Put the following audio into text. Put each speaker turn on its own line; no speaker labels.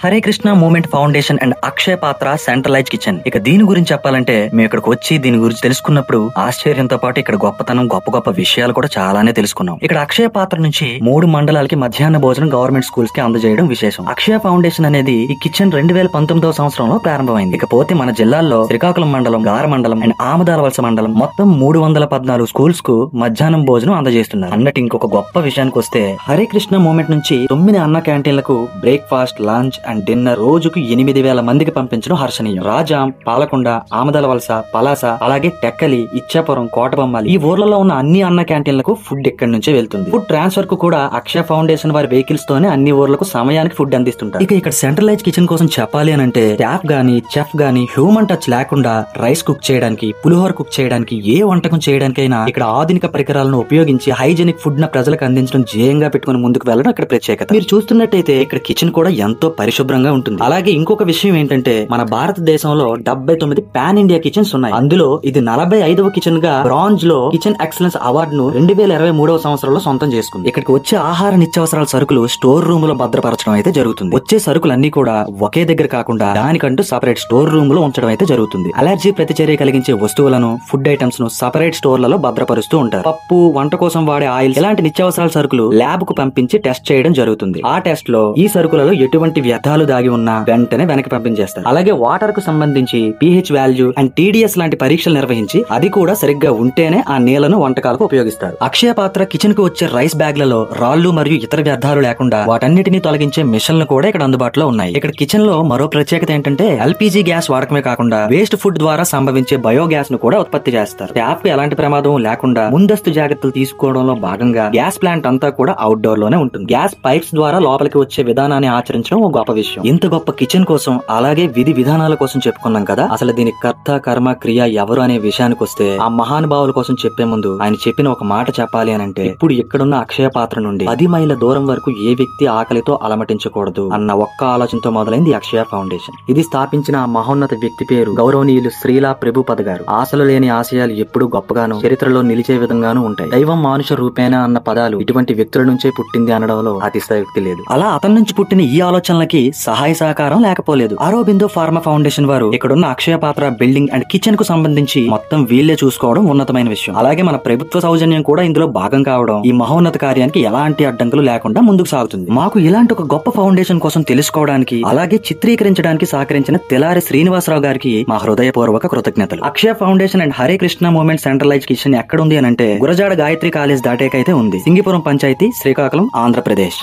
Hare Krishna movement foundation and Akshaya Patra centralise kitchen. ఇక దీని గురించి చెప్పాలంటే మేము ఇక్కడికి వచ్చి దీని గురించి తెలుసుకున్నప్పుడు ఆశ్చర్యంతో పాటు ఇక్కడ గొప్పతనం గొప్ప విషయాలు కూడా చాలానే తెలుసుకున్నాం. ఇక్కడ అక్షయ పాత్ర నుంచి 3 మండలాలకి మధ్యాహ్న భోజనం గవర్నమెంట్ స్కూల్స్ కి అందజేయడం విశేషం. అక్షయ ఫౌండేషన్ అనేది ఈ కిచెన్ 2019వ సంవత్సరంలో ప్రారంభమైంది. ఇకపోతే మన జిల్లాల్లో శ్రీకాకుళం మండలం, గార మండలం అండ్ ఆమదాలవలస మండలం మొత్తం 314 స్కూల్స్ కు మధ్యాహ్నం భోజనం అందజేస్తున్నారు. అన్నట్టు ఇంకొక గొప్ప విషయానికి వస్తే హరే కృష్ణ మూవ్మెంట్ నుంచి 9 అన్న క్యాంటీన్లకు బ్రేక్ఫాస్ట్, లంచ్ అండ్ డిన్నర్ రోజుకు 8,000 మందికి పంపించడం హర్షణీయం. రాజాం, పాలకొండ, ఆమదాలవలస, పలాస, అలాగే టెక్కలి, ఇచ్చాపురం, కోటబొమ్మాలి ఈ ఊర్లలో ఉన్న అన్ని అన్న క్యాంటీన్లకు ఫుడ్ ఇక్కడి నుంచే వెళ్తుంది. ఫుడ్ ట్రాన్స్ఫర్ కు కూడా అక్షయ ఫౌండేషన్ వారి వెహికల్స్ తోనే అన్ని ఊర్లకు సమయానికి ఫుడ్ అందిస్తుంటారు. ఇక ఇక్కడ సెంట్రలైజ్ కిచెన్ కోసం చెప్పాలి అని అంటే స్టాఫ్ గానీ, చెఫ్ గానీ హ్యూమన్ టచ్ లేకుండా రైస్ కుక్ చేయడానికి, పులిహోర కుక్ చేయడానికి, ఏ వంటకం చేయడానికైనా ఇక్కడ ఆధునిక పరికరాలను ఉపయోగించి హైజెనిక్ ఫుడ్ న ప్రజలకు అందించడం ధ్యేయంగా పెట్టుకుని ముందుకు వెళ్ళడం ఇక్కడ ప్రత్యేకత. మీరు చూస్తున్నట్టయితే ఇక్కడ కిచెన్ కూడా ఎంతో పరిశుభ్రంగా ఉంటుంది. అలాగే ఇంకొక విషయం ఏంటంటే మన భారతదేశంలో 79 పాన్ ఇండియా కిచెన్స్ ఉన్నాయి. అందులో ఇది 45వ కిచెన్ గా బ్రాంజ్ లో కిచెన్ ఎక్సలెన్స్ అవార్డును 2023వ సంవత్సరంలో సొంతం చేసుకుంది. ఇక్కడికి వచ్చే ఆహార నిత్యావసరాల సరుకులు స్టోర్ రూమ్ లో భద్రపరచడం అయితే జరుగుతుంది. వచ్చే సరుకులన్నీ కూడా ఒకే దగ్గర కాకుండా దానికంటూ సపరేట్ స్టోర్ రూమ్ లో ఉంచడం అయితే జరుగుతుంది. అలర్జీ ప్రతిచర్య కలిగించే వస్తువులను, ఫుడ్ ఐటమ్స్ ను సపరేట్ స్టోర్లలో భద్రపరుస్తూ ఉంటారు. పప్పు, వంట కోసం వాడే ఆయిల్ ఇలాంటి నిత్యావసరాల సరుకులు ల్యాబ్ కు పంపించి టెస్ట్ చేయడం జరుగుతుంది. ఆ టెస్ట్ లో ఈ సరుకులలో ఎటువంటి వ్యర్థాలు దాగి ఉన్నా వెంటనే వెనక్కి పంపించేస్తారు. అలాగే వాటర్ కు సంబంధించి pH వాల్యూ అండ్ TDS లాంటి పరీక్షలు నిర్వహించి అది కూడా సరిగ్గా ఉంటేనే ఆ నీళ్లను వంటకాలకు ఉపయోగిస్తారు. అక్షయ పాత్ర కిచెన్ కు వచ్చే రైస్ బ్యాగ్లలో రాళ్లు మరియు ఇతర వ్యర్థాలు లేకుండా వాటన్నిటిని తొలగించే మిషన్లు కూడా ఇక్కడ అందుబాటులో ఉన్నాయి. ఇక్కడ కిచెన్ లో మరో ప్రత్యేకత ఏంటంటే LPG గ్యాస్ వాడకమే కాకుండా వేస్ట్ ఫుడ్ ద్వారా సంభవించే బయోగ్యాస్ ను కూడా ఉత్పత్తి చేస్తారు. స్టాఫ్ కు ఎలాంటి ప్రమాదం లేకుండా ముందస్తు జాగ్రత్తలు తీసుకోవడంలో భాగంగా గ్యాస్ ప్లాంట్ అంతా కూడా అవుట్డోర్ లోనే ఉంటుంది. గ్యాస్ పైప్స్ ద్వారా లోపలికి వచ్చే విధానాన్ని ఆచరించడం ఒక గొప్ప విషయం. ఇంత గొప్ప కిచెన్ కోసం అలాగే విధి విధానాల కోసం చెప్పుకున్నాం కదా, అసలు దీని కర్త, కర్మ, క్రియ ఎవరు అనే విషయానికి వస్తే ఆ మహానుభావుల కోసం చెప్పే ముందు ఆయన చెప్పిన ఒక మాట చెప్పాలి అని అంటే ఇప్పుడు ఇక్కడున్న అక్షయ పాత్ర నుండి 10 మైళ్ళ దూరం వరకు ఏ వ్యక్తి ఆకలితో అలమటించకూడదు అన్న ఒక్క ఆలోచనతో మొదలైంది అక్షయ ఫౌండేషన్. ఇది స్థాపించిన ఆ మహోన్నత వ్యక్తి పేరు గౌరవనీయులు శ్రీలా ప్రభుపద్ గారు. ఆశలు లేని ఆశయాలు ఎప్పుడూ గొప్పగాను చరిత్రలో నిలిచే విధంగానూ ఉంటాయి. దైవం మానుష రూపేణా అన్న పదాలు ఇటువంటి వ్యక్తుల నుంచే పుట్టింది అనడంలో అతిశయోక్తి లేదు. అలా అతని నుంచి పుట్టిన ఈ ఆలోచనలకి సహాయ సహకారం లేకపోలేదు. ఆరోబిందో ఫార్మా ఫౌండేషన్ వారు ఇక్కడున్న అక్షయ పాత్ర బిల్డింగ్ అండ్ కిచెన్ కు సంబంధించి మొత్తం వీళ్లే చూసుకోవడం ఉన్నతమైన విషయం. అలాగే మన ప్రభుత్వ సౌజన్యం కూడా ఇందులో భాగం కావడం ఈ మహోన్నత కార్యానికి ఎలాంటి అడ్డంకులు లేకుండా ముందుకు సాగుతుంది. మాకు ఇలాంటి ఒక గొప్ప ఫౌండేషన్ కోసం తెలుసుకోవడానికి అలాగే చిత్రీకరించడానికి సహకరించిన తెలారి శ్రీనివాసరావు గారికి మా హృదయపూర్వక కృతజ్ఞతలు. Akshaya foundation and Hare Krishna movement centralise kitchen ఎక్కడుంది అని అంటే గురజాడ గాయత్రి కాలేజ్ దాటేకైతే ఉంది. సింగిపురం పంచాయతీ, శ్రీకాకుళం, ఆంధ్రప్రదేశ్.